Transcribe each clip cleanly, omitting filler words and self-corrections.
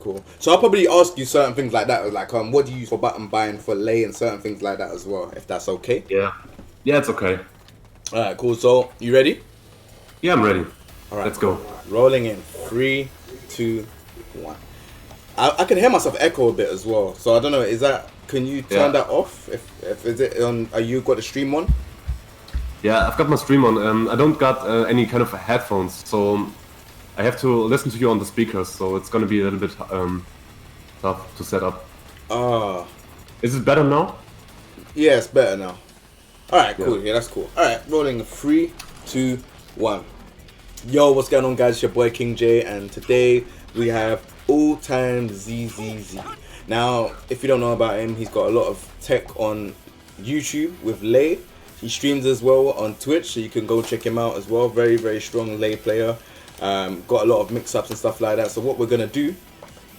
cool. So I'll probably ask you certain things like that, like what do you use for button bind for Lei and certain things like that as well, if that's okay. Yeah. Yeah, it's okay. All right, cool. So you ready? Yeah, I'm ready. All right, Let's go. Rolling in 3, 2, 1. I can hear myself echo a bit as well. So I don't know. Is that? Can you turn that off? If is it on? Are you got the stream on? Yeah, I've got my stream on. I don't got any kind of headphones, so I have to listen to you on the speakers. So it's gonna be a little bit tough to set up. Is it better now? Yeah, it's better now. All right, cool. Yeah, that's cool. All right, rolling 3, 2, 1. Yo, what's going on, guys? It's your boy King J, and today we have AllTimesZZZ. Now, if you don't know about him, he's got a lot of tech on YouTube with Lei. He streams as well on Twitch, so you can go check him out as well. Very, very strong Lei player. Got a lot of mix-ups and stuff like that. So what we're gonna do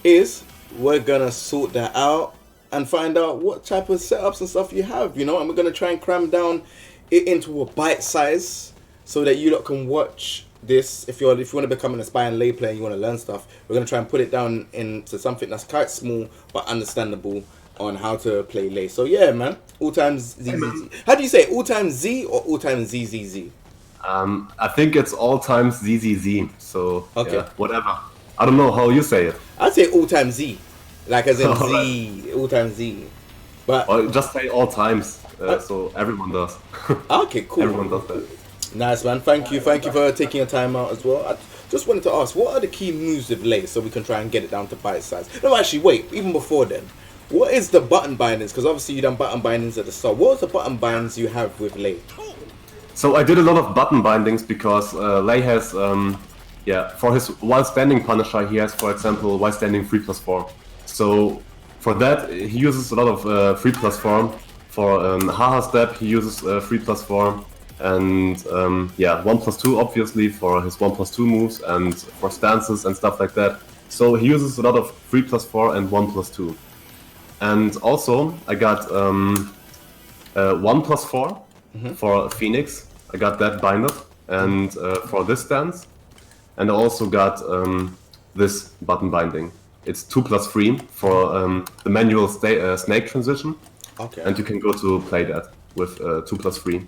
is we're gonna sort that out and find out what type of setups and stuff you have, you know, and we're gonna try and cram down it into a bite size so that you lot can watch this. If you want to become an aspiring Lei player and you want to learn stuff, we're gonna try and put it down into something that's quite small but understandable on how to play Lei. So yeah, man, AllTimesZZZ. How do you say it? AllTimesZ or AllTimesZZZ? I think it's AllTimesZZZ. So okay, yeah, whatever. I don't know how you say it. I'd say AllTimesZ, like as in Z, AllTimesZ. But or just say all times, so everyone does. Okay, cool. Everyone does that. Nice, man. Thank you for taking your time out as well. I just wanted to ask, what are the key moves of Lei so we can try and get it down to bite size? No, actually, wait. Even before then, what is the button bindings? Because obviously you done button bindings at the start. What are the button bindings you have with Lei? So I did a lot of button bindings because Lei has, for his while standing Punisher, he has, for example, while standing 3+4. So for that, he uses a lot of 3+4. For haha step, he uses 3+4. And 1+2 obviously for his 1+2 moves and for stances and stuff like that. So he uses a lot of 3+4 and 1+2. And also I got 1+4 for Phoenix. I got that binded and for this stance. And I also got this button binding. It's 2+3 for the manual snake transition. Okay. And you can go to play that with 2+3.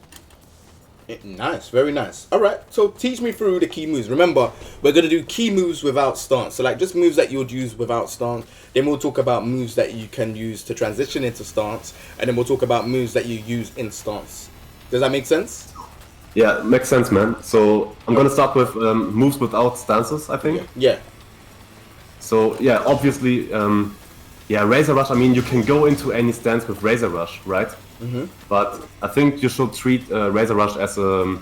Nice, very nice. All right, so teach me through the key moves. Remember, we're gonna do key moves without stance. So like just moves that you would use without stance. Then we'll talk about moves that you can use to transition into stance, and then we'll talk about moves that you use in stance. Does that make sense? Yeah, makes sense, man. So I'm gonna start with moves without stances, I think. Yeah. So yeah, obviously, Razor Rush. I mean, you can go into any stance with Razor Rush, right? But I think you should treat Razor Rush as an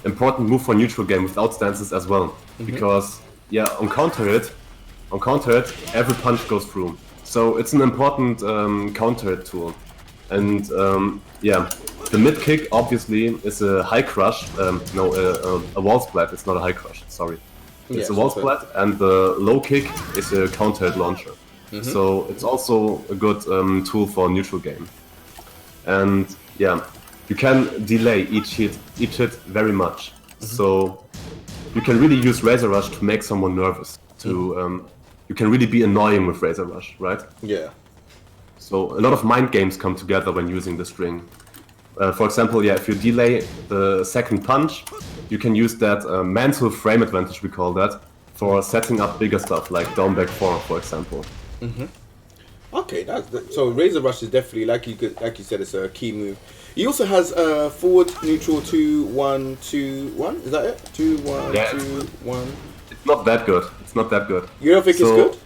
important move for neutral game without stances as well, because on counter hit, every punch goes through. So it's an important counter hit tool, and the mid kick obviously is a high crush. A wall splat. It's not a high crush. Sorry, it's a wall splat, and the low kick is a counter hit launcher. So it's also a good tool for neutral game. And you can delay each hit very much. So you can really use Razor Rush to make someone nervous. You can really be annoying with Razor Rush, right? Yeah. So a lot of mind games come together when using the string. For example, if you delay the second punch, you can use that mental frame advantage, we call that, for setting up bigger stuff like down back 4, for example. Okay, so Razor Rush is definitely like you said, it's a key move. He also has forward, neutral, 2, 1, 2, 1. Is that it? 2, 1, 2, 1. It's not that good. You don't think it's good?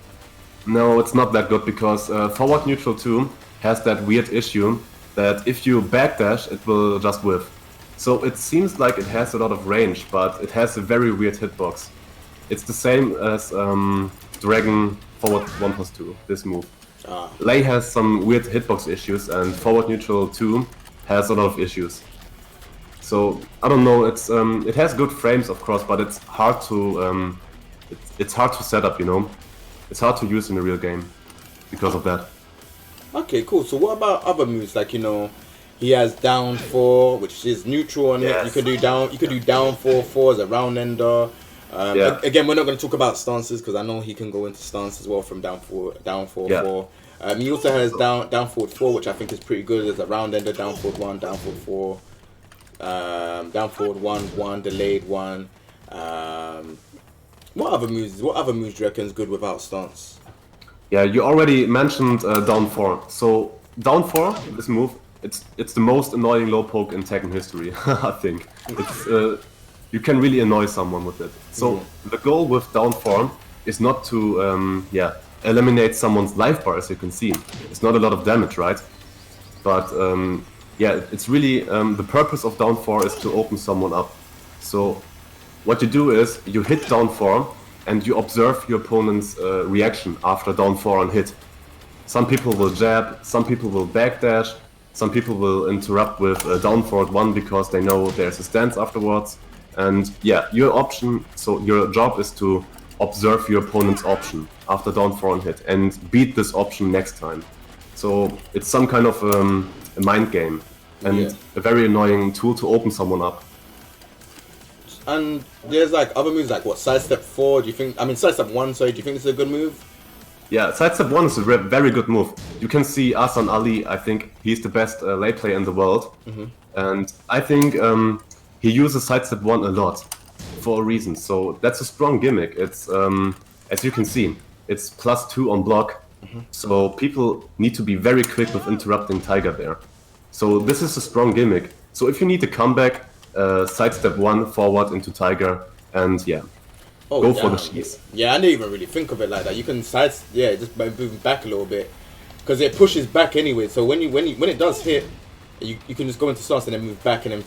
No, it's not that good because forward neutral 2 has that weird issue that if you backdash, it will just whiff. So it seems like it has a lot of range, but it has a very weird hitbox. It's the same as Dragon forward 1+2, this move. Lei has some weird hitbox issues, and forward neutral 2 has a lot of issues. So I don't know. It has good frames, of course, but it's hard to set up. You know, it's hard to use in a real game because of that. Okay, cool. So what about other moves? Like, he has down 4, which is neutral on it. You could do down 4 as a round ender. Again, we're not going to talk about stances because I know he can go into stance as well from down forward 4. He also has down forward 4, which I think is pretty good. There's a round ender, down forward 1, down forward 4, down forward 1, delayed 1. What other moves do you reckon is good without stance? Yeah, you already mentioned down 4. So down 4, this move, it's the most annoying low poke in Tekken history. I think it's you can really annoy someone with it. So the goal with down 4 is not to eliminate someone's life bar, as you can see. It's not a lot of damage, right? But it's really the purpose of down 4 is to open someone up. So what you do is you hit down 4 and you observe your opponent's reaction after down 4 on hit. Some people will jab, some people will backdash, some people will interrupt with down forward 1 because they know there's a stance afterwards. And yeah, your option, so your job is to observe your opponent's option after down 4 on hit and beat this option next time. So it's some kind of a mind game and a very annoying tool to open someone up. And there's like other moves like what, sidestep 4, sidestep 1, sorry, do you think this is a good move? Yeah, sidestep 1 is a very good move. You can see Asan Ali, I think he's the best late player in the world. And I think he uses sidestep 1 a lot for a reason. So that's a strong gimmick. It's, as you can see, it's +2 on block. So people need to be very quick with interrupting Tiger there. So this is a strong gimmick. So if you need a comeback, sidestep 1 forward into Tiger and go for the cheese. Yeah, I didn't even really think of it like that. You can just by moving back a little bit because it pushes back anyway. So when it does hit, you can just go into stance and then move back and then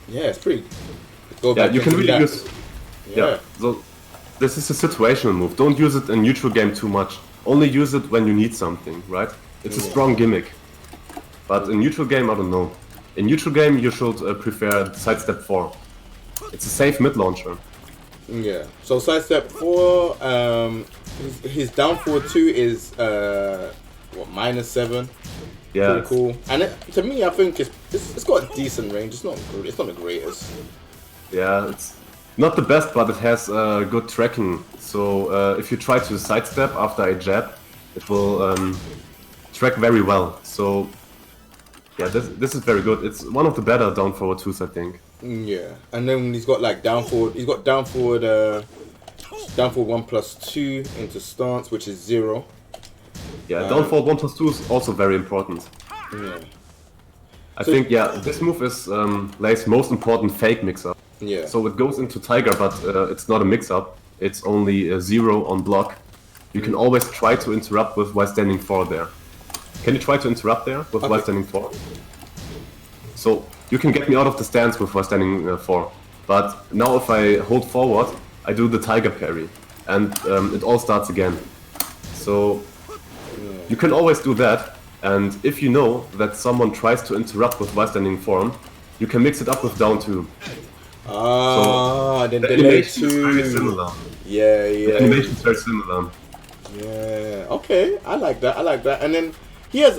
it's pretty. Go back you can really use. Yeah. So this is a situational move. Don't use it in neutral game too much. Only use it when you need something, right? It's a strong gimmick. But in neutral game, I don't know. In neutral game, you should prefer sidestep 4. It's a safe mid launcher. Yeah. So sidestep 4, his down forward 2 is -7. Yeah. Pretty cool. And to me, I think it's got a decent range. It's not the greatest. Yeah, it's not the best, but it has good tracking. So if you try to sidestep after a jab, it will track very well. So yeah, this is very good. It's one of the better down forward 2s, I think. Yeah, and then he's got like down forward. He's got down forward 1+2 into stance, which is 0. Yeah, down forward 1+2 is also very important. Yeah. I think this move is Lei's most important fake mix-up. Yeah. So it goes into Tiger, but it's not a mix-up. It's only a 0 on block. You can always try to interrupt with while standing 4 there. Can you try to interrupt there with while standing 4? So you can get me out of the stance with while standing 4. But now if I hold forward, I do the Tiger parry. And it all starts again. So you can always do that. And if you know that someone tries to interrupt with while standing 4, you can mix it up with down 2. Then the delay animation is 2. very similar. Yeah. The animation is very similar. Yeah. Okay, I like that. And then he has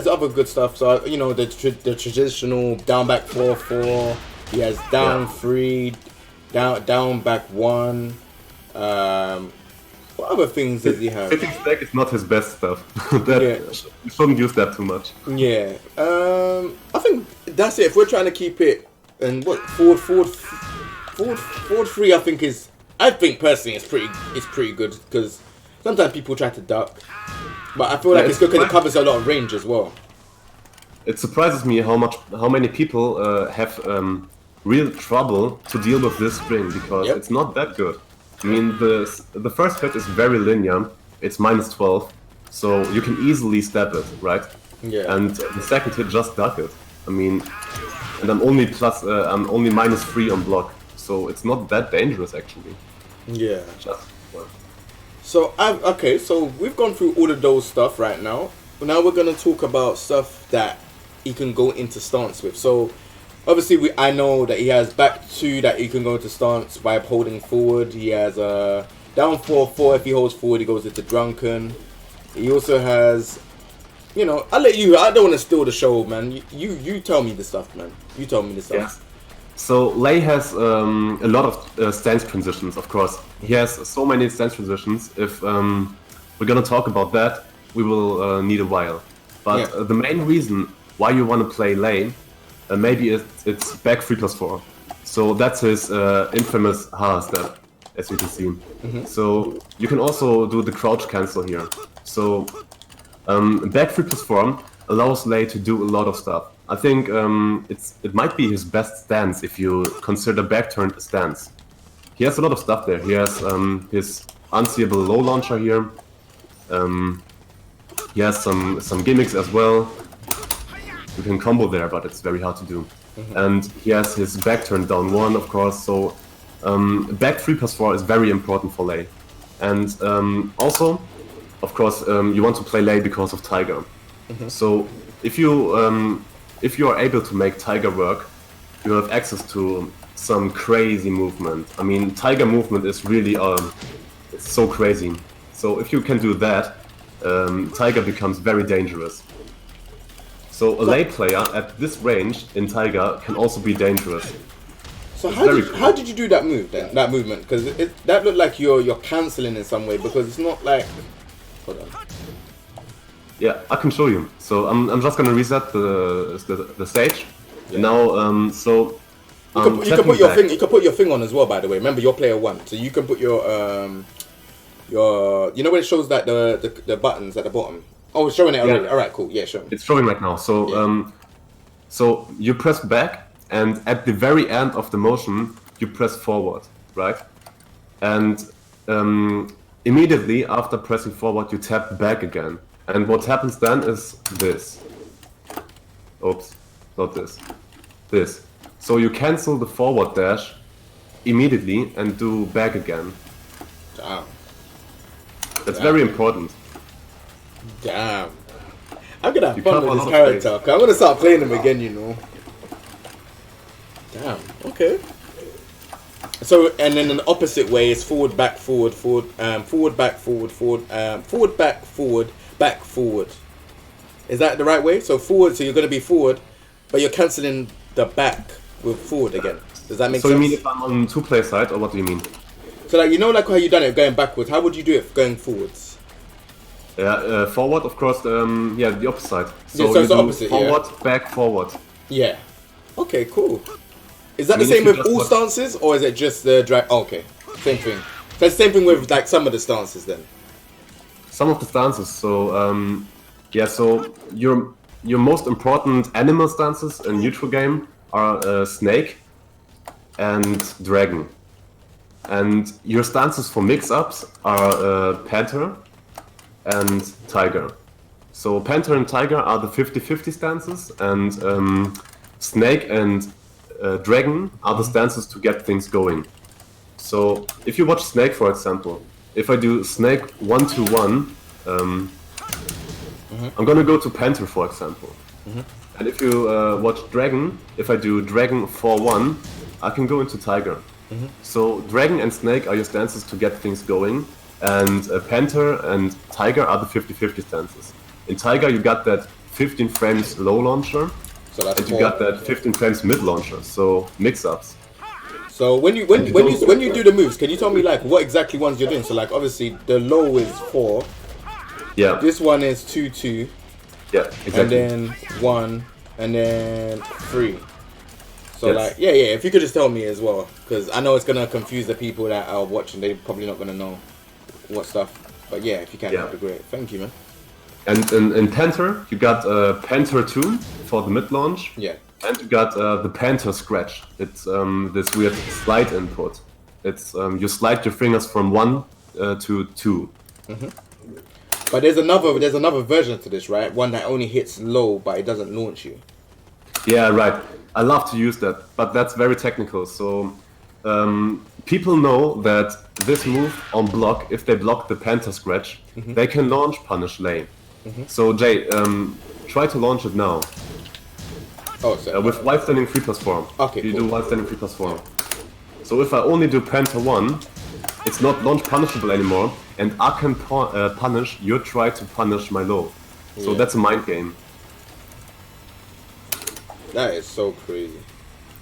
other good stuff. So the traditional down back 4-4. He has down 3, down back 1. What other things does he have? Sitting stack is not his best stuff. You shouldn't use that too much. Yeah. I think that's it. If we're trying to keep it, and forward 3, I think personally it's pretty good because sometimes people try to duck, but I feel like it's good because it covers a lot of range as well. It surprises me how many people have real trouble to deal with this string because it's not that good. I mean, the first hit is very linear. It's -12, so you can easily step it, right? Yeah. And the second hit, just duck it. I mean, and I'm only -3 on block, so it's not that dangerous actually. Yeah. So so we've gone through all of those stuff right now. Now we're gonna talk about stuff that he can go into stance with. So obviously I know that he has back 2 that he can go into stance by holding forward. He has down 4-4. If he holds forward, he goes into drunken. He also has, I'll let you. I don't want to steal the show, man. You tell me the stuff, man. You tell me the stuff. So Lei has a lot of stance transitions, of course. He has so many stance transitions. If we're gonna talk about that, we will need a while. But the main reason why you want to play Lei, maybe it's back 3+4. So that's his infamous Hara step, as you can see. So you can also do the crouch cancel here. So back 3+4 allows Lei to do a lot of stuff. I think it might be his best stance if you consider back turned a stance. He has a lot of stuff there. He has his unseeable low launcher here. He has some gimmicks as well. You can combo there, but it's very hard to do. And he has his back turn down 1, of course. So back 3+4 is very important for Lei. And also, of course, you want to play Lei because of Tiger. So if you are able to make Tiger work, you have access to some crazy movement. I mean, Tiger movement is really it's so crazy. So if you can do that, Tiger becomes very dangerous. So a Lei player at this range in Tiger can also be dangerous. So how did you do that move then? That movement, because that looked like you're cancelling in some way, because it's not like. Hold on. Yeah, I can show you. So I'm just gonna reset the stage. Yeah. Now, so you can put your thing. You can put your thing on as well. By the way, remember you're player 1, so you can put your you know where it shows that the buttons at the bottom. Oh, it's showing it already. All right, cool. Yeah, sure. It's showing right now. So so you press back, and at the very end of the motion, you press forward, right? And immediately after pressing forward, you tap back again. And what happens then is this. Oops, not this. This. So you cancel the forward dash immediately and do back again. Damn. That's very important. Damn. I'm gonna have fun with this character. I'm gonna start playing him again, you know. Damn. Okay. So, and then in the opposite way is forward, back, forward, forward, forward, back, forward, forward, forward, back, forward, back, forward. Is that the right way? So forward, so you're going to be forward, but you're cancelling the back with forward again. Does that make sense? So you mean if I'm on 2-player side, or what do you mean? So like, you know like how you done it going backwards, how would you do it going forwards? Yeah, forward, of course, yeah, the opposite side. So, yeah, so it's the opposite, forward, back, forward. Yeah. Okay, cool. Is that the same with all stances, or is it just the drag? Oh, okay, same thing. So it's the same thing with like some of the stances then. Some of the stances. So yeah, so your most important animal stances in neutral game are snake and dragon, and your stances for mix-ups are panther and tiger. So panther and tiger are the 50-50 stances, and snake and dragon are the stances to get things going. So if you watch snake, for example, if I do snake 1-1, I'm gonna go to panther, for example. And if you watch dragon, if I do dragon 4-1, I can go into tiger. So dragon and snake are your stances to get things going, and panther and tiger are the 50-50 stances. In tiger you got that 15 frames low launcher, so that's and you got that 15 frames mid launcher, so mix-ups. So when you do the moves, can you tell me like what exactly ones you're doing? So like obviously the low is 4. Yeah. This one is 2-2. Yeah, exactly. And then 1, and then 3. So like yeah, if you could just tell me as well, because I know it's gonna confuse the people that are watching. They're probably not gonna know what stuff. But yeah, if you can, that'd be great. Thank you, man. And in Panther, you got Panther 2 for the mid launch. Yeah. And you got the Panther scratch. It's this weird slide input. It's you slide your fingers from 1 to 2. But there's another version to this, right? One that only hits low, but it doesn't launch you. Yeah, right. I love to use that, but that's very technical. So people know that this move on block, if they block the Panther scratch, they can launch punish Lei. So Jay, try to launch it now. Oh, sorry. With while standing 3+4. Okay, you do while standing 3+4. So if I only do Panther 1, it's not launch punishable anymore, and I can punish your try to punish my low. So that's a mind game. That is so crazy.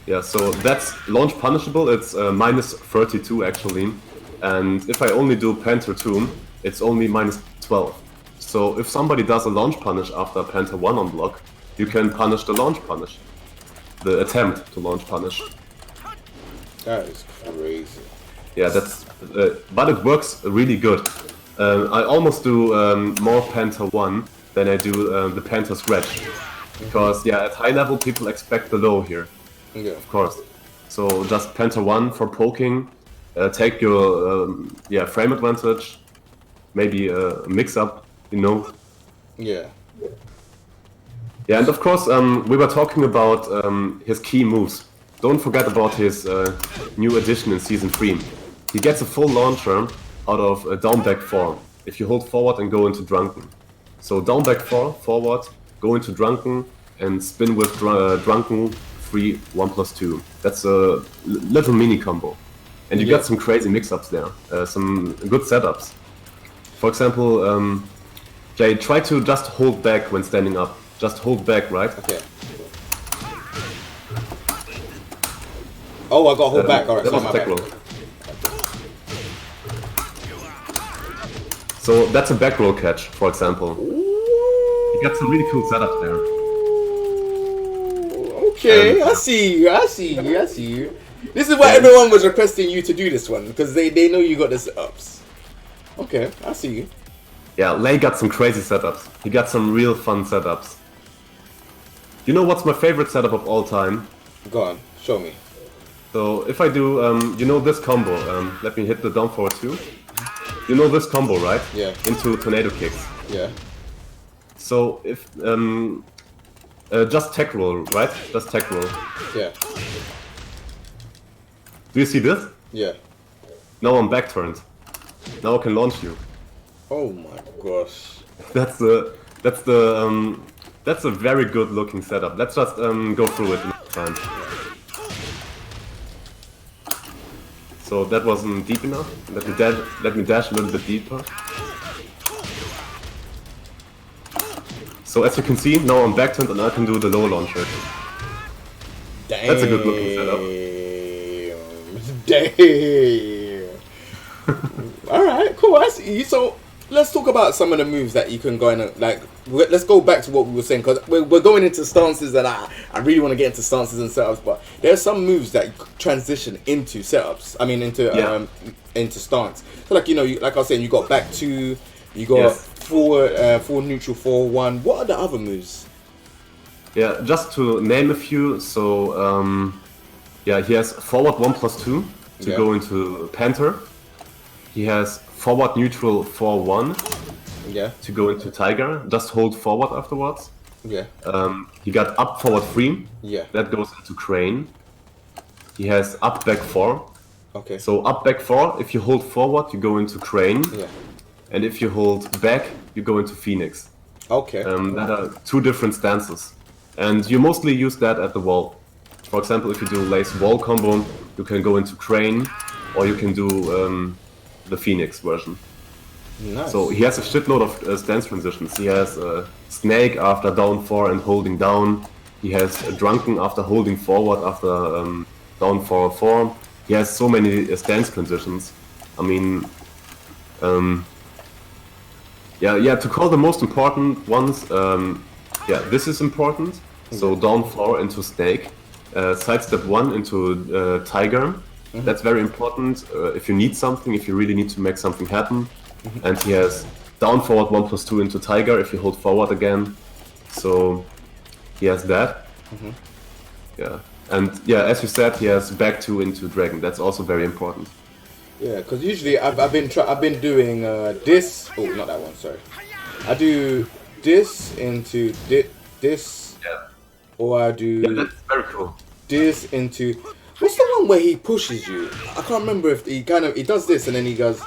Yeah, so that's launch punishable. It's minus 32 actually, and if I only do Panther 2, it's only minus 12. So if somebody does a launch punish after Panther 1 on block, you can punish the launch punish, the attempt to launch punish. That is crazy. Yeah, that's but it works really good. I almost do more Panther 1 than I do the Panther Scratch, because yeah, at high level people expect the low here. Yeah. Of course. So just Panther 1 for poking, take your frame advantage, maybe a mix up, you know. Yeah. Yeah, and of course we were talking about his key moves. Don't forget about his new addition in Season 3. He gets a full launcher out of down back 4, if you hold forward and go into Drunken. So down back 4, forward, go into Drunken, and spin with Drunken 3, 1+2. That's a little mini combo. And you get some crazy mix-ups there, some good setups. For example, Jay, try to just hold back when standing up. Just hold back, right? Okay. Oh, I got hold back. Alright, that was my back bad. roll. So that's a back roll catch, for example. You got some really cool setup there. Okay, I see you. This is why everyone was requesting you to do this one, because they know you got the setups. Okay, I see you. Yeah, Lei got some crazy setups. He got some real fun setups. You know what's my favorite setup of all time? Go on, show me. So if I do, you know this combo, let me hit the down forward 2. You know this combo, right? Yeah. Into tornado kicks. Yeah. So if, just tech roll, right? Just tech roll. Yeah. Do you see this? Yeah. Now I'm back turned. Now I can launch you. Oh my gosh. That's a very good looking setup. Let's just go through it next time. So that wasn't deep enough. Let me dash a little bit deeper. So as you can see, now I'm back turned and I can do the low launcher. Damn. That's a good looking setup. Damn. Alright, cool. I see. So let's talk about some of the moves that you can go in and, like, let's go back to what we were saying, because we're going into stances and I really want to get into stances and setups, but there are some moves that transition into setups. I mean into stance. So like, you know, like I was saying, you got back 2, you got forward neutral 4-1. What are the other moves? Yeah, just to name a few. So yeah, he has forward 1+2 to go into Panther. He has forward neutral 4-1 to go into Tiger. Just hold forward afterwards. Yeah. He got up forward 3. Yeah. That goes into Crane. He has up back 4. Okay. So up back 4, if you hold forward, you go into Crane. Yeah. And if you hold back, you go into Phoenix. Okay. That are 2 different stances. And you mostly use that at the wall. For example, if you do Lei's wall combo, you can go into Crane, or you can do the Phoenix version. Nice. So he has a shitload of stance transitions. He has Snake after down 4 and holding down. He has Drunken after holding forward after down 4-4. He has so many stance transitions. I mean, to call the most important ones, this is important. So down 4 into Snake, sidestep 1 into Tiger. That's very important if you need something, if you really need to make something happen. And he has down forward 1+2 into Tiger if you hold forward again. So he has that. Yeah, and yeah, as you said, he has back 2 into Dragon. That's also very important. Yeah, because usually I've been doing this. Oh, not that one. Sorry. I do this into this. Yeah. Or I do. Yeah, that's very cool. This into. What's the one where he pushes you? I can't remember if he does this and then he goes.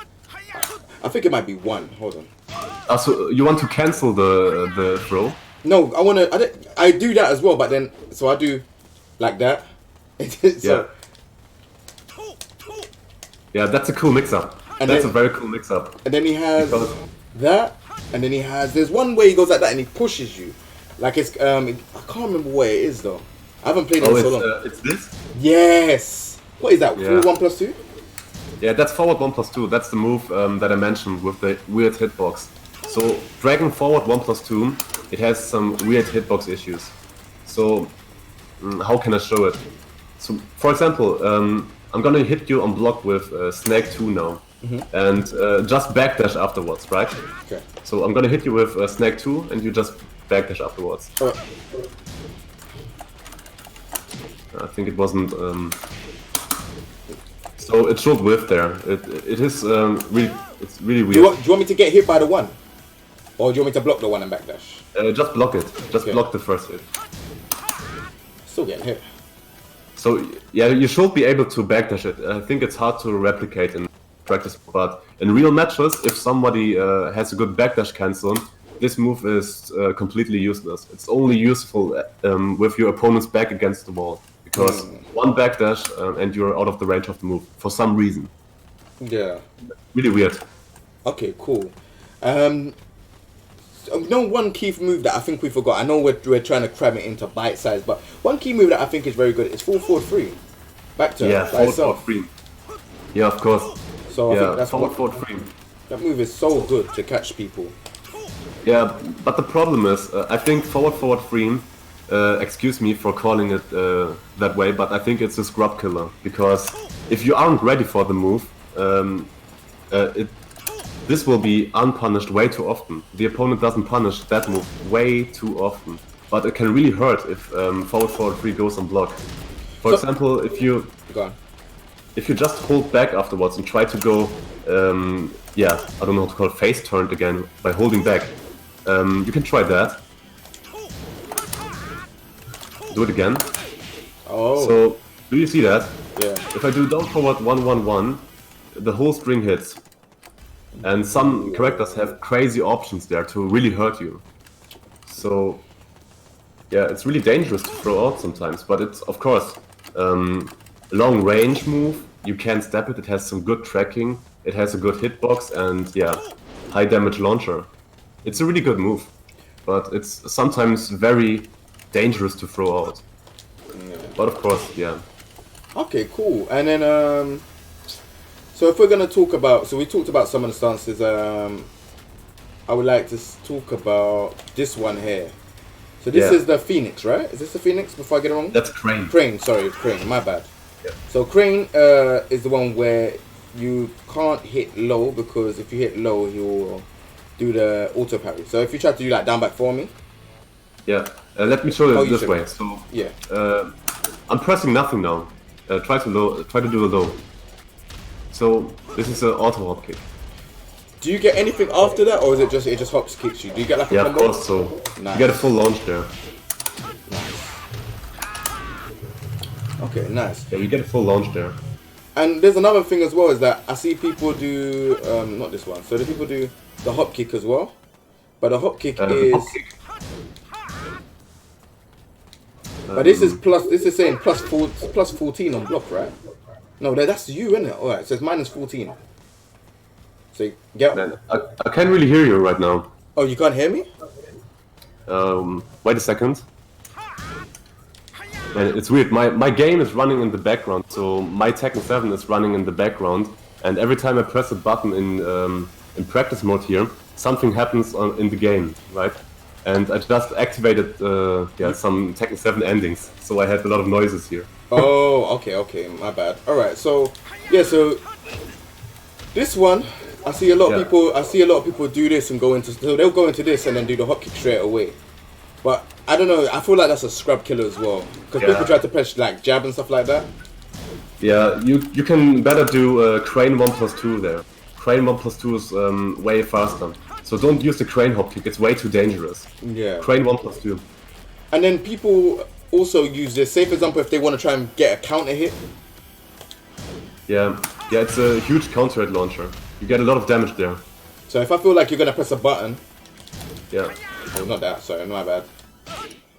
I think it might be 1. Hold on. So you want to cancel the throw? No, I do that as well, but then so I do like that. So, yeah, that's a cool mix-up. That's a very cool mix-up. And then he has that, and then there's one way he goes like that and he pushes you, like it's I can't remember where it is though. I haven't played it in so long. It's this? Yes! What is that? Yeah. Full 1+2? Yeah, that's forward 1+2. That's the move that I mentioned with the weird hitbox. So dragging forward 1+2, it has some weird hitbox issues. So how can I show it? So for example, I'm gonna hit you on block with Snake 2 now, and just backdash afterwards, right? Okay. So I'm gonna hit you with Snake 2, and you just backdash afterwards. I think it wasn't. So it should whiff there. It is really, it's really weird. Do you want me to get hit by the 1? Or do you want me to block the 1 and backdash? Just block it. Just block the first hit. Still getting hit. So yeah, you should be able to backdash it. I think it's hard to replicate in practice, but in real matches, if somebody has a good backdash cancel, this move is completely useless. It's only useful with your opponent's back against the wall, because one backdash and you're out of the range of the move for some reason. Yeah. Really weird. Okay, cool. One key move that I think we forgot. I know we're trying to cram it into bite size, but one key move that I think is very good is full forward 3. Back to forward forward 3. Yeah, of course. So I think that's forward 3. That move is so good to catch people. Yeah, but the problem is, I think forward 3. Excuse me for calling it that way, but I think it's a scrub killer, because if you aren't ready for the move, this will be unpunished way too often. The opponent doesn't punish that move way too often, but it can really hurt if forward 3 goes on block. For example, if you just hold back afterwards and try to go, I don't know how to call it, face turned again by holding back. You can try that. Do it again. Oh. So, do you see that? Yeah. If I do down forward 1-1-1, the whole string hits. And some characters have crazy options there to really hurt you. So, yeah, it's really dangerous to throw out sometimes, but it's, of course, a long range move. You can't step it, it has some good tracking, it has a good hitbox, and yeah, high damage launcher. It's a really good move, but it's sometimes very dangerous to throw out. Yeah. But of course, yeah. Okay, cool. And then, so if we're gonna talk about, so we talked about some of the stances. I would like to talk about this one here. So this is the Phoenix, right? Is this the Phoenix? Before I get it wrong. That's Crane. Crane, sorry, Crane. My bad. Yeah. So Crane is the one where you can't hit low, because if you hit low, you'll do the auto parry. So if you try to do like down back for me. Yeah. Let me show you this way. So yeah. I'm pressing nothing now. Try to do the low. So this is an auto hop kick. Do you get anything after that, or is it just hops kicks you? Do you get like a combo? of course. So nice. You get a full launch there. Nice. Okay, nice. Yeah, you get a full launch there. And there's another thing as well, is that I see people do not this one. So the people do the hop kick as well, but the hop kick is. Hop kick. But this is plus. This is saying plus 14 on block, right? No, that's you, isn't it? All right, so it's minus 14. So you get. Man, I can't really hear you right now. Oh, you can't hear me? Wait a second. Man, it's weird. My game is running in the background, so my Tekken 7 is running in the background, and every time I press a button in practice mode here, something happens in the game, right? And I just activated some Tekken 7 endings, so I had a lot of noises here. Oh, okay, my bad. All right, so yeah, so this one, I see a lot of people do this and go into, so they'll go into this and then do the hop kick straight away. But I don't know, I feel like that's a scrub killer as well, because people try to press like jab and stuff like that. Yeah, you can better do Crane 1+2 there. Crane 1+2 is way faster. So don't use the Crane hop kick, it's way too dangerous. Yeah. Crane 1+2. And then people also use this, say for example if they want to try and get a counter hit. Yeah, it's a huge counter hit launcher. You get a lot of damage there. So if I feel like you're going to press a button. Yeah. Oh, not that, sorry, my bad.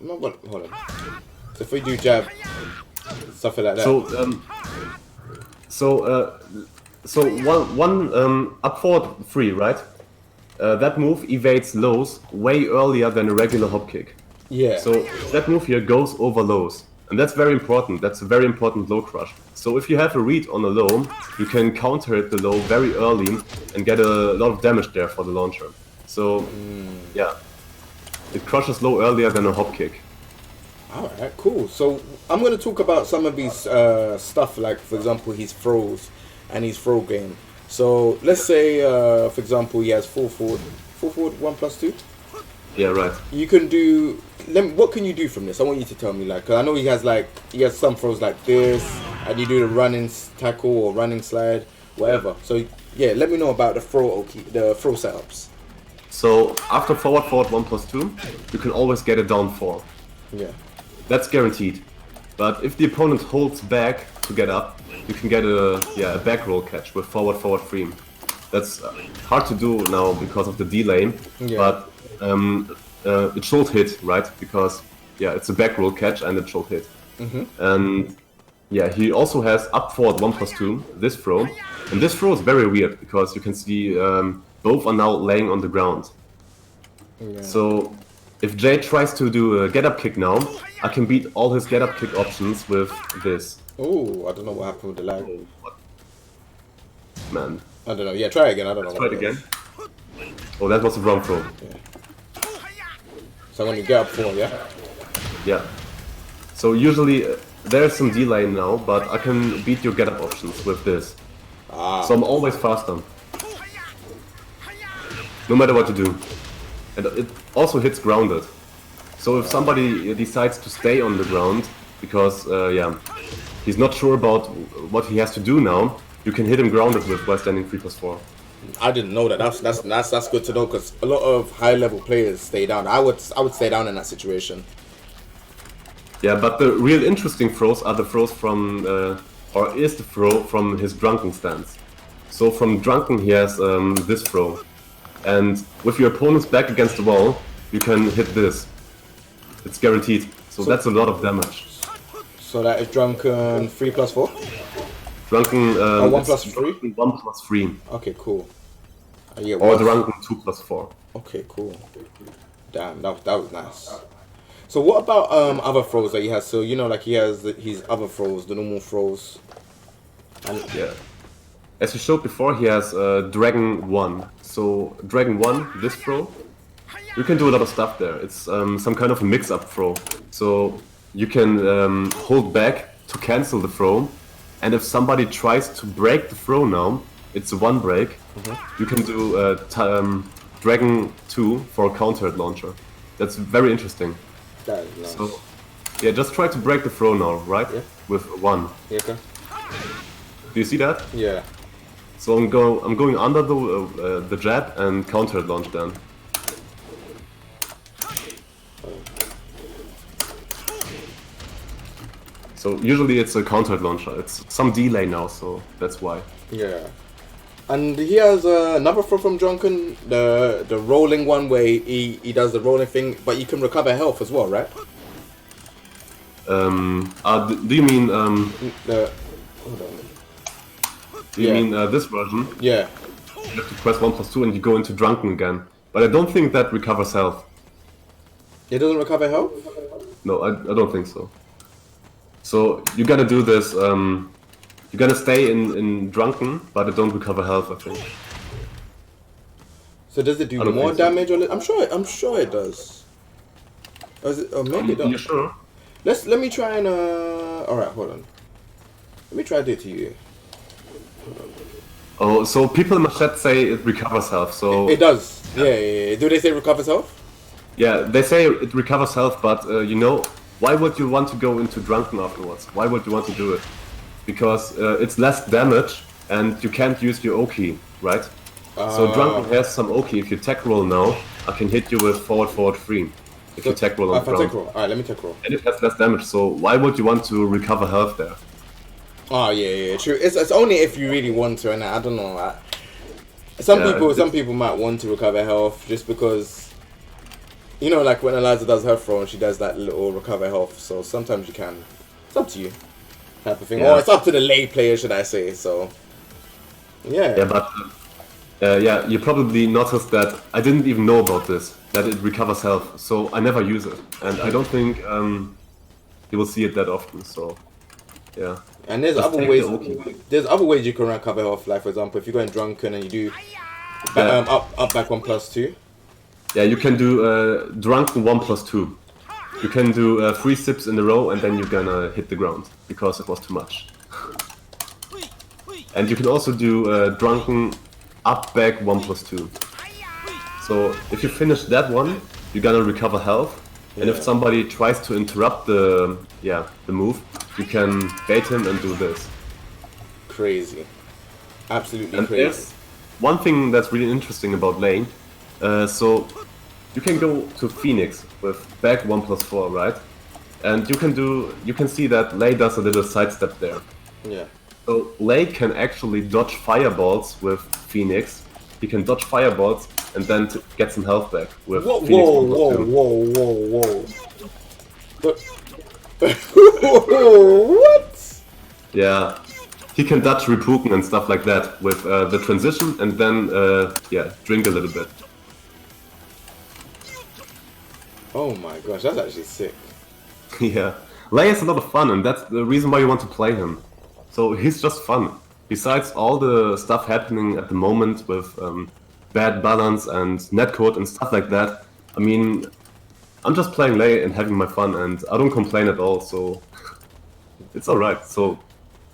Hold on. So if we do jab, stuff like that. So one up forward 3, right? That move evades lows way earlier than a regular hop kick. Yeah. So that move here goes over lows, And that's very important. That's a very important low crush. So if you have a read on a low, you can counter it the low very early and get a lot of damage there for the launcher. So yeah, it crushes low earlier than a hop kick. Alright, cool. So I'm going to talk about some of these stuff, like for example his throws and his throw game. So let's say for example he has full forward 1+2. Yeah, right. You can do. What can you do from this? I want you to tell me. Like, 'cause I know he has some throws like this, and you do the running tackle or running slide, whatever. So yeah, let me know about the throw setups. So after forward 1+2, you can always get a down 4. Yeah. That's guaranteed. But if the opponent holds back to get up, you can get a back roll catch with forward 3. That's hard to do now because of the delay, but it should hit, right? Because it's a back roll catch and it should hit. And he also has up forward 1+2, this throw, and this throw is very weird because you can see both are now laying on the ground. So if Jay tries to do a get up kick now, I can beat all his get up kick options with this. Oh, I don't know what happened with the lag. Man. I don't know. Yeah, try again. I don't know. Try it again. Oh, that was the wrong throw. Yeah. So I'm going to get up 4, yeah? Yeah. So usually there's some delay now, but I can beat your get up options with this. So I'm always faster. No matter what you do. And it also hits grounded. So if somebody decides to stay on the ground, because he's not sure about what he has to do now, you can hit him grounded with while standing 3+4. I didn't know that. That's good to know because a lot of high level players stay down. I would stay down in that situation. Yeah, but the real interesting throws are the throws from, or is the throw from his drunken stance. So from drunken he has this throw, and with your opponent's back against the wall, you can hit this. It's guaranteed. So that's a lot of damage. So that is drunken 3+4. Drunken 1+3? 1+3. Okay, cool. Or drunken 2+4. Okay, cool. Damn, that was nice. So what about other throws that he has? So you know, like he has his other throws, the normal throws. And as you showed before, he has Dragon 1. So Dragon 1, this throw, you can do a lot of stuff there. It's some kind of a mix-up throw. So you can hold back to cancel the throw. And if somebody tries to break the throw now, it's a 1 break. You can do Dragon 2 for a countered launcher. That's very interesting. that is nice. So, just try to break the throw now, right? Yeah. With 1. Yeah, okay. Do you see that? Yeah. So I'm going under the jab and countered launch then. So usually it's a countered launcher. It's some delay now, so that's why. Yeah. And he has another throw from Drunken, the rolling one where he does the rolling thing, but you can recover health as well, right? Do you mean Hold on. Do you mean this version? Yeah. You have to press 1+2 and you go into Drunken again. But I don't think that recovers health. It doesn't recover health? No, I don't think so. So you gotta do this. You gotta stay in Drunken, but it don't recover health, I think. So does it do more damage or I'm sure it does. Or maybe it does. You sure? Let me try and alright, hold on. Let me try to do it to you. Oh, so people in my chat say it recovers health, so... It does. Yeah. Do they say it recovers health? Yeah, they say it recovers health, but you know, why would you want to go into Drunken afterwards? Why would you want to do it? Because it's less damage and you can't use your O-key, right? So Drunken has some O-key. If you tech roll now, I can hit you with forward 3. If you tech roll on the ground. Alright, let me tech roll. And it has less damage, so why would you want to recover health there? Oh yeah, true. It's only if you really want to, and I don't know. Some people might want to recover health just because, you know, like when Eliza does her throw, she does that little recover health. So sometimes you can. It's up to you, type of thing. Yeah. Or it's up to the lay player, should I say? So yeah. Yeah, but you probably noticed that I didn't even know about this, that it recovers health. So I never use it, and I don't think you will see it that often. So yeah. And there's Just other take ways. the ulti. There's other ways you can recover health. Like for example, if you're going drunken and you do up back 1+2. Yeah, you can do drunken 1+2. You can do 3 sips in a row and then you're gonna hit the ground because it was too much. And you can also do drunken up back 1+2. So if you finish that one, you're gonna recover health. And if somebody tries to interrupt the move, you can bait him and do this. Crazy, absolutely and crazy. There's one thing that's really interesting about Lei. So you can go to Phoenix with back 1+4, right? And you can see that Lei does a little sidestep there. Yeah. So Lei can actually dodge fireballs with Phoenix. He can dodge fireballs and then get some health back with Phoenix 1+2. What? Yeah. He can dodge Repuken and stuff like that with the transition and then drink a little bit. Oh my gosh, that's actually sick. Yeah. Lei is a lot of fun and that's the reason why you want to play him. So he's just fun. Besides all the stuff happening at the moment with bad balance and netcode and stuff like that, I mean, I'm just playing Lei and having my fun and I don't complain at all, so it's alright. So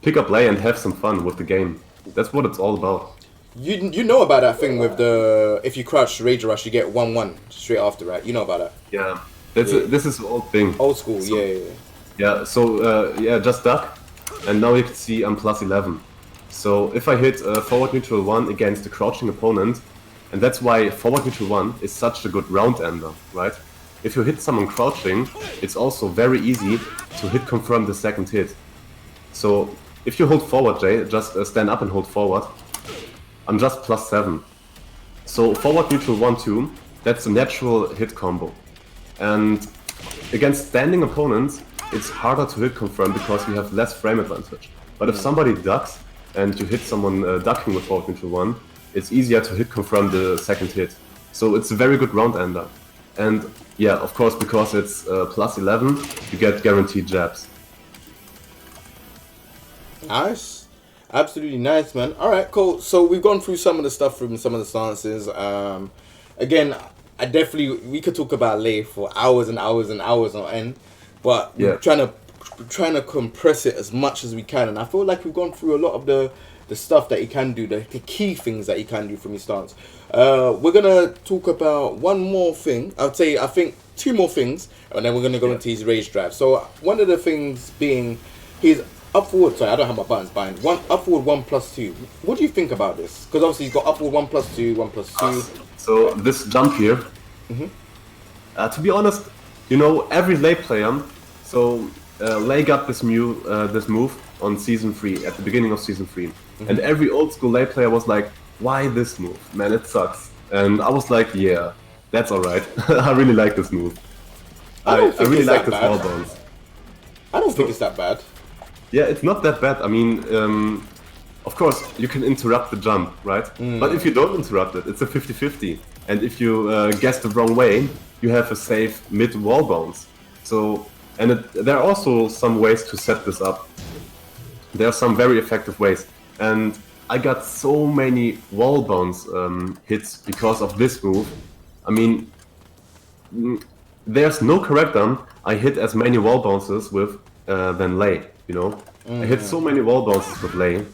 pick up Lei and have some fun with the game. That's what it's all about. You know about that thing with the if you crouch Rage Rush you get 1-1 straight after, right? You know about that? Yeah. This is the old thing. Old school, so, yeah. Yeah, so just duck and now you can see I'm +11. So if I hit forward neutral 1 against the crouching opponent, and that's why forward neutral 1 is such a good round ender, right? If you hit someone crouching, it's also very easy to hit confirm the second hit. So if you hold forward, Jay, just stand up and hold forward. I'm just +7. So forward neutral 1-2, that's a natural hit combo. And against standing opponents, it's harder to hit confirm because you have less frame advantage. But if somebody ducks, and you hit someone ducking with forward neutral 1, it's easier to hit confirm the second hit. So it's a very good round ender. And yeah, of course, because it's +11, you get guaranteed jabs. Nice. Absolutely nice, man. Alright, cool. So we've gone through some of the stuff from some of the stances. Again, we could talk about Lei for hours and hours and hours on end. But we're trying to compress it as much as we can, and I feel like we've gone through a lot of the stuff that he can do, the key things that he can do from his stance. We're gonna talk about one more thing. I think 2 more things, and then we're gonna go into his rage drive. So one of the things being his up forward. Sorry, I don't have my buttons bind. Up forward 1+2. What do you think about this? Because obviously he's got up forward 1+2, 1+2. So this jump here. To be honest, you know, every Lei player. So Lei got this move on season 3 at the beginning of season 3, and every old school Lei player was like, "Why this move? Man, it sucks." And I was like, "Yeah, that's alright. I really like this move. I really like this wall bounce." I don't think it's that bad. Yeah, it's not that bad. I mean, of course, you can interrupt the jump, right? But if you don't interrupt it, it's a 50-50. And if you guess the wrong way, you have a safe mid wall bounce. So, and there are also some ways to set this up. There are some very effective ways. And I got so many wall bounce hits because of this move. I mean, there's no character I hit as many wall bounces with than Lei, you know? I hit so many wall bounces with Lei.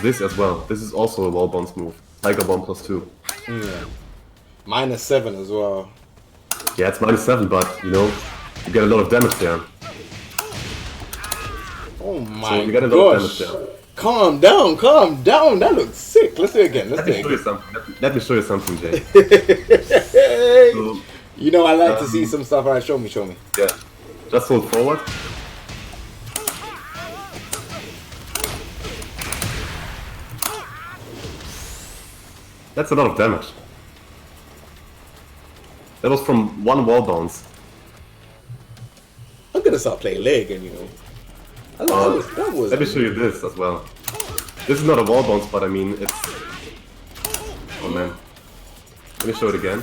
This as well. This is also a wall bounce move. Tiger 1+2. Yeah. -7 as well. Yeah, it's -7, but you know, you get a lot of damage there. Oh my So you get a lot of damage gosh. there. Calm down, calm down. That looks sick. Let's do it again. Let me show you something. Let me show you something, Jay. So, you know I like to see some stuff. Alright, show me. yeah, just hold forward. That's a lot of damage. That was from one wall bounce. I'm gonna start playing Lei again, you know. That was Let me show you this as well. This is not a wall bounce, but I mean, it's... Oh man. Let me show it again.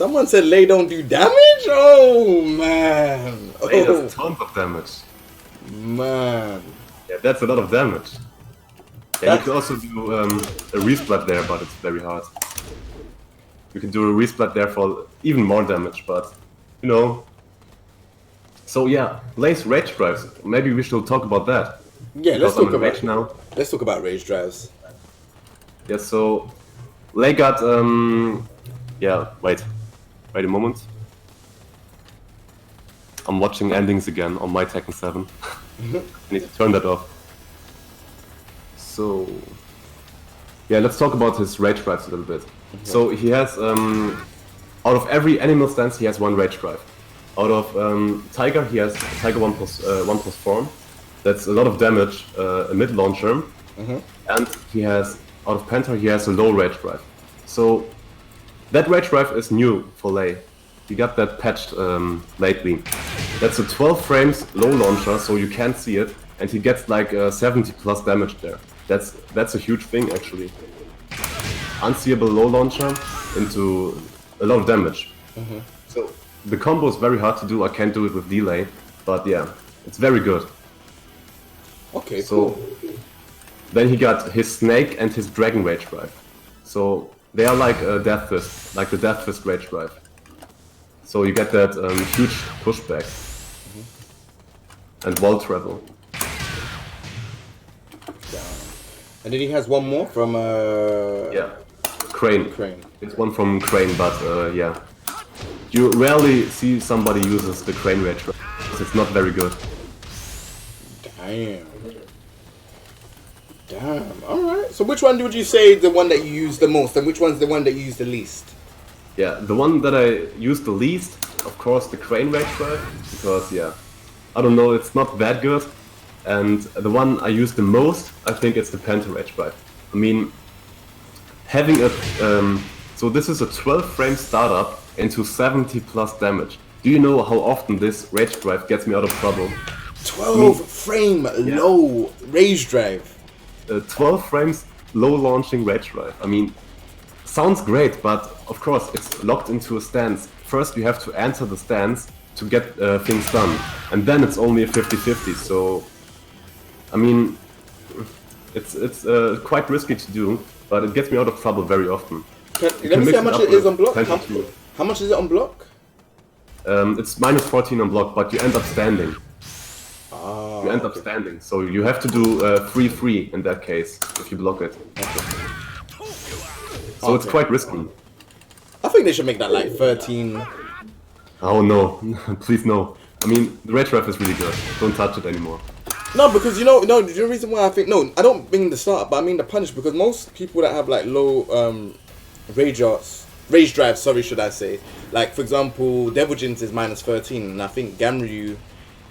Someone said Lei don't do damage? Oh, man. Lei does tons of damage. Man. Yeah, that's a lot of damage. Yeah, you can also do a resplat there, but it's very hard. You can do a resplat there for even more damage, but, you know. So yeah, Lei's rage drives. Maybe we should talk about that. Yeah, let's talk about now. Let's talk about rage drives. Yeah, so Lei got yeah, wait a moment. I'm watching endings again on my Tekken 7. I need to turn that off. So yeah, let's talk about his rage drives a little bit. So he has out of every animal stance he has one rage drive. Out of Tiger he has Tiger 1+1 form. That's a lot of damage, a mid launcher, and he has out of Panther he has a low rage drive. So that rage drive is new for Lei. He got that patched lately. That's a 12 frames low launcher, so you can't see it, and he gets like 70 plus damage there. That's a huge thing actually. Unseeable low launcher into a lot of damage. So the combo is very hard to do. I can't do it with delay, but yeah, it's very good. Okay, so cool. Then he got his Snake and his Dragon Rage Drive. So they are like a Death Fist, like the Death Fist Rage Drive. So you get that huge pushback and wall travel. And then he has one more from yeah, Crane. Crane. It's one from Crane, but yeah, you rarely see somebody uses the Crane Rage Drive because it's not very good. Damn. Damn. All right. So which one would you say the one that you use the most, and which one's the one that you use the least? Yeah, the one that I use the least, of course, the Crane Rage Drive, because yeah, I don't know, it's not that good. And the one I use the most, I think it's the Panther Rage Drive. I mean, having a so this is a 12 frame startup into 70 plus damage. Do you know how often this Rage Drive gets me out of trouble? 12 frame low rage drive. 12 frames low launching Rage Drive. I mean, sounds great, but of course it's locked into a stance. First you have to enter the stance to get things done, and then it's only a 50-50. So, I mean, it's quite risky to do, but it gets me out of trouble very often. Let me see how much it is on block. How much is it on block? It's -14 on block, but you end up standing. Oh, you end up standing, so you have to do 3-3 in that case if you block it. So it's quite risky. I think they should make that like 13. Oh no, please no. I mean, the Rage Drive is really good. Don't touch it anymore. No, because you know, the reason why I think I don't mean the startup, but I mean the punish, because most people that have like low rage drive, sorry, should I say, like for example, Devil Jins is -13, and I think Gamryu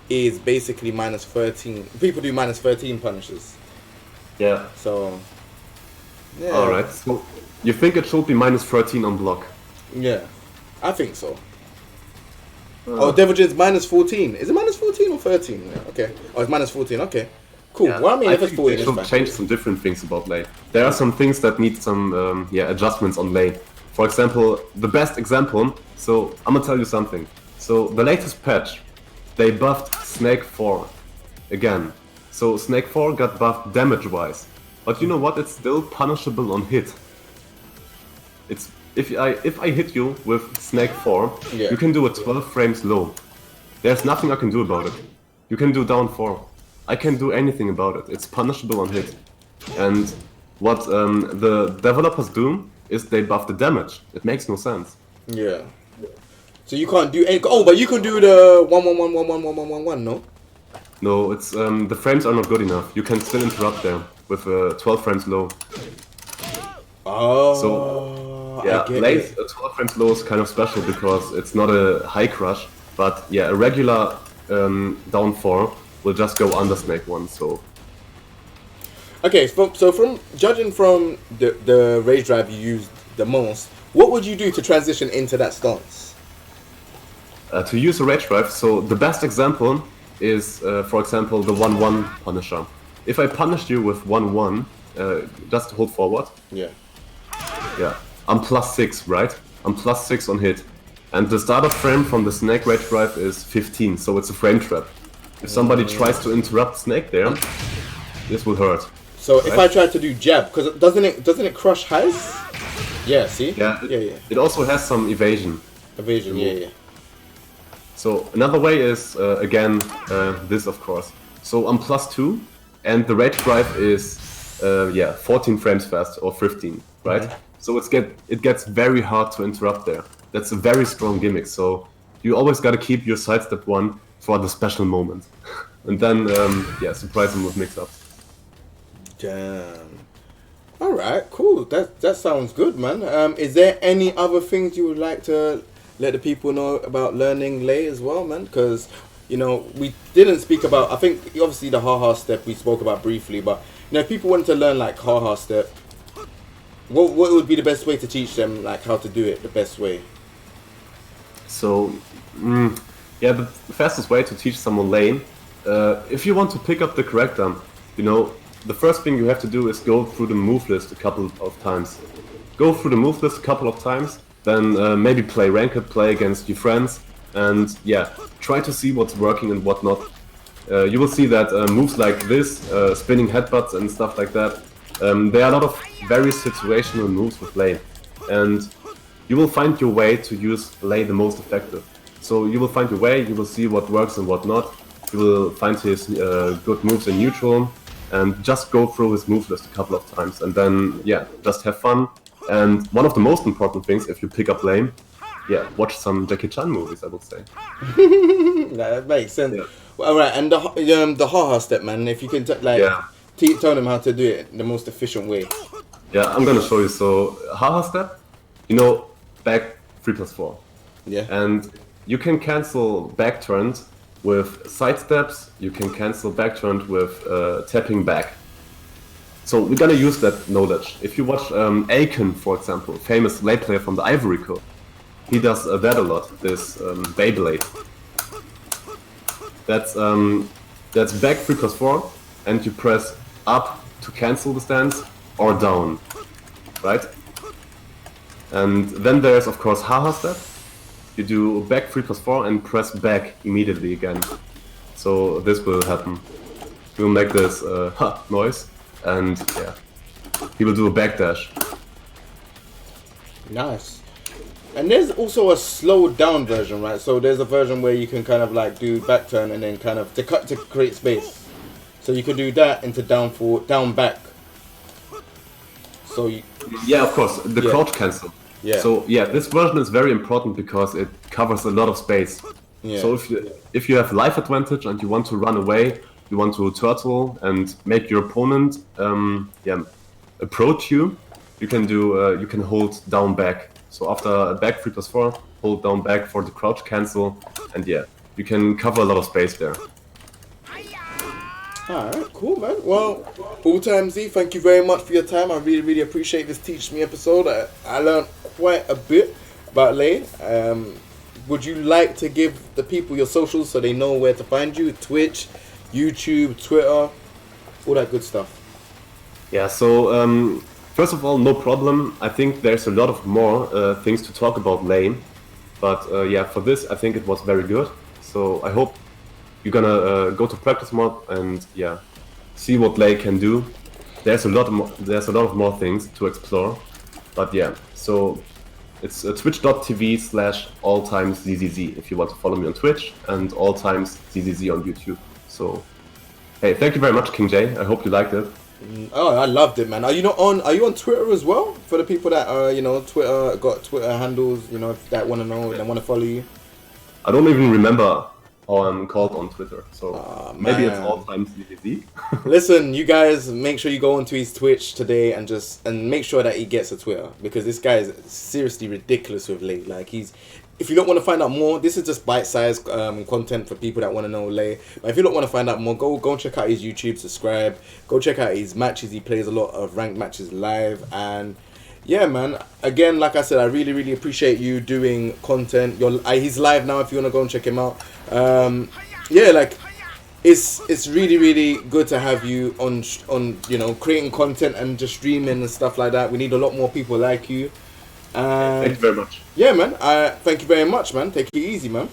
is basically -13. People do -13 punishes. Yeah. So. Yeah. All right. So you think it should be -13 on block? Yeah, I think so. Oh, Devil Jin's -14. Is it -14 or 13? Yeah, okay. Oh, it's -14. Okay. Cool. Yeah. Well, I mean, if it's think 14, they it's should fine. change some different things about Lei. There are some things that need some adjustments on Lei. For example, the best example. So I'm gonna tell you something. So the latest patch, they buffed Snake 4 again. So Snake 4 got buffed damage-wise, but you know what? It's still punishable on hit. It's if I hit you with Snake 4, you can do it 12 frames low. There's nothing I can do about it. You can do down 4. I can't do anything about it. It's punishable on hit. And what the developers do is they buff the damage. It makes no sense. Yeah. So you can't do any. Oh, but you can do the 1-1-1-1-1-1-1-1-1, no? No, it's the frames are not good enough. You can still interrupt there with 12 frames low. Oh. So yeah, Lei's 12 frames low is kind of special because it's not a high crush, but yeah, a regular down 4 will just go under Snake 1. So okay, so from judging from the rage drive you used the most, what would you do to transition into that stance? To use a rage drive, so the best example is, for example, the 1-1 Punisher. If I punish you with 1-1, just hold forward. Yeah. Yeah. I'm +6, right? I'm +6 on hit. And the starter frame from the snake rage drive is 15, so it's a frame trap. If somebody tries to interrupt snake there, this will hurt. So if I try to do jab, because doesn't it crush highs? Yeah, see? Yeah, it also has some evasion. Evasion, yeah. So another way is, again, this of course. So I'm +2, and the rage drive is, 14 frames fast, or 15, right? So it gets very hard to interrupt there. That's a very strong gimmick, so you always gotta keep your sidestep one for the special moment. And then, surprise them with mix-ups. Damn. Alright, cool. That sounds good, man. Is there any other things you would like to let the people know about learning Lei as well, man? Because, you know, we didn't speak about, I think, obviously the ha-ha step we spoke about briefly, but, you know, if people wanted to learn, like, ha-ha step, what would be the best way to teach them, like, how to do it the best way? So, the fastest way to teach someone Lei, if you want to pick up the character, you know, the first thing you have to do is go through the move list a couple of times. Go through the move list a couple of times, then maybe play ranked, play against your friends, and try to see what's working and what not. You will see that moves like this, spinning headbutts and stuff like that, there are a lot of very situational moves with Lei, and you will find your way to use Lei the most effective. So you will find your way, you will see what works and what not, you will find his good moves in neutral, and just go through his move list a couple of times, and then just have fun. And one of the most important things, if you pick up Lei, watch some Jackie Chan movies, I would say. That makes sense. All right, and the ha-ha step, man. If you can tell them how to do it the most efficient way. Yeah, I'm gonna show you. So ha-ha step, you know, back 3+4. Yeah. And you can cancel back turns with side steps, you can cancel back turn with tapping back. So we're gonna use that knowledge. If you watch Tekken, for example, famous Lei player from the Ivory Coast, he does that a lot, this Beyblade. That's back 3+4, and you press up to cancel the stance, or down, right? And then there's of course ha-ha step. You do back 3+4 and press back immediately again. So this will happen. He will make this noise, and he will do a backdash. Nice. And there's also a slowed down version, right? So there's a version where you can kind of like do back turn and then kind of to create space. So you can do that into down forward, down back. So you. Yeah, of course, the crouch cancel. Yeah. So this version is very important because it covers a lot of space. Yeah. So if you have life advantage and you want to run away, you want to turtle and make your opponent approach you, you can hold down back. So after back 3+4, hold down back for the crouch cancel, and you can cover a lot of space there. Alright, cool, man. Well, AllTimesZ, thank you very much for your time. I really, really appreciate this Teach Me episode. I learned quite a bit about Lei. Would you like to give the people your socials so they know where to find you? Twitch, YouTube, Twitter, all that good stuff. Yeah, so first of all, no problem. I think there's a lot of more things to talk about Lei. But for this, I think it was very good. So I hope you're gonna go to practice mode and see what Lei can do. There's a lot of more things to explore. But so it's twitch.tv/AllTimesZZZ if you want to follow me on Twitch, and AllTimesZZZ on YouTube. So hey, thank you very much, King J. I hope you liked it. Oh, I loved it, man. Are you on Twitter as well? For the people that are, Twitter, got Twitter handles, that want to know, that want to follow you? I don't even remember how I'm called on Twitter, so maybe it's AllTimesZZZ. Listen, you guys, make sure you go onto his Twitch today and make sure that he gets a Twitter, because this guy is seriously ridiculous with Lei. Like, if you don't want to find out more, this is just bite-sized content for people that want to know Lei. But if you don't want to find out more, go check out his YouTube, subscribe, go check out his matches. He plays a lot of ranked matches live, and yeah, man. Again, like I said, I really, really appreciate you doing content. He's live now if you want to go and check him out. It's really, really good to have you on creating content and just streaming and stuff like that. We need a lot more people like you. And Thank you very much. yeah, man. Thank you very much, man. Take it easy, man.